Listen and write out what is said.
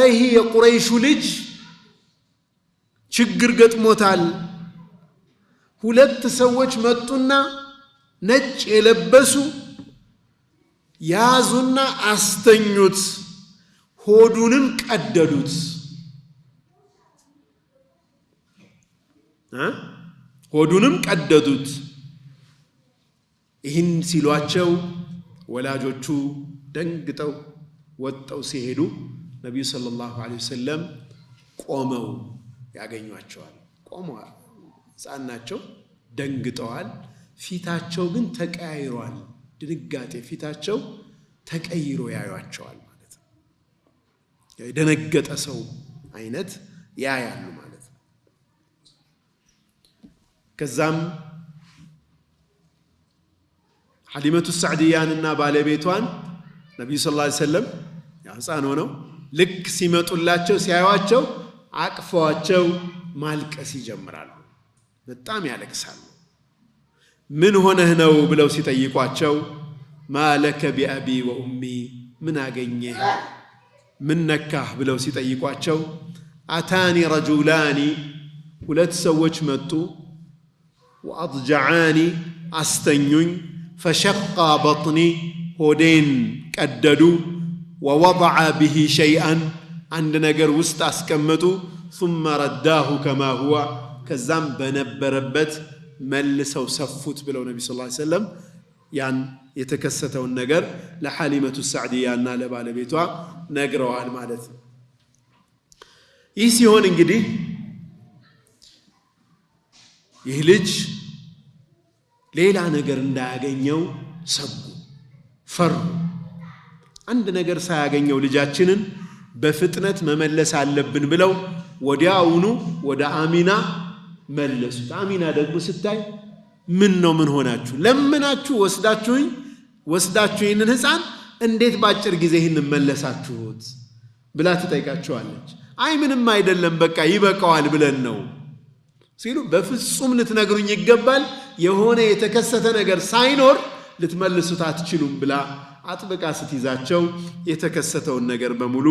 ይሄ የቁረይሹ ልጅ ችግር ገጥሞታል። ሁለት ሰዎች መጡና ነጭ የለበሱ ያዙና አስተኙት፣ ሆዱንም ቀደዱት። ሆዱንም ቀደዱት። ይህን ሲሏቸው ወላጆቹ ደንግጠው ወጣው ሲሄዱ ነብዩ ሰለላሁ ዐለይሂ ወሰለም ቆመው ያገኟቸዋል። ቆመዋል። ሕፃናቸው ደንግጠዋል። ፊታቸው ግን ተቀያይሯል። ድንጋጤ ፊታቸው ተቀይሮ ያዩአቸዋል ማለት ነው። የደነገጠ ሰው አይነት ያያሉ ማለት ነው። ከዛም ሐሊመቱ ሰዕዲያንና ባለቤቷን ነብዩ ሰለላሁ ዐለይሂ ወሰለም ሕፃን ሆነው ልክ ሲመጡላቸው ሲያዩአቸው አቅፈዋቸው ማልቀስ ይጀምራሉ። በጣም ያለቅሳሉ። ምን ሆነህ ነው ብለው ሲጠይቋቸው ማለከ ቢአቢ ወኡሚ፣ ምን አገኘህ ምን ነካህ ብለው ሲጠይቋቸው አታኒ ረጁላኒ፣ ሁለት ሰዎች መጡ፣ ወአضجعኒ፣ አስተኙኝ፣ ፈሸቃ በጥኒ፣ ሆዴን ቀደዱ፣ ወወضع به شيئا፣ አንድ ነገር ውስጥ አስቀመጡ፣ ثم رداه كما هو፣ ከዛም በነበረበት መልሰው ሰፉት ብለው ነብዩ ሰለላሁ ዐለይሂ ወሰለም ያን የተከሰተውን ነገር ለሐሊመቱ ሰዕዲያና ለባለቤቷ ነግረዋል ማለት ነው። ይህ ሲሆን እንግዲህ ይህ ልጅ ሌላ ነገር እንዳያገኘው ሰጉ፣ ፈሩ። አንድ ነገር ሳያገኘው ልጃችንን በፍጥነት መመለስ አለብን ብለው ወዲያውኑ ወደ አሚና መለሱት። አሚና ደግሞ ስታይ ምን ነው ምን ሆናችሁ ለምናችሁ ወስዳችሁ ይህንን ሕፃን እንዴት ባጭር ጊዜ ይህን መለሳችሁት ብላ ትጠይቃቸዋለች። አይ ምንም አይደለም በቃ ይበቃዋል ብለን ነው ሲሉ በፍጹም ልትነግሩኝ ይገባል፣ የሆነ የተከሰተ ነገር ሳይኖር ልትመልሱት አትችሉም ብላ አጥብቃ ስትይዛቸው የተከሰተውን ነገር በሙሉ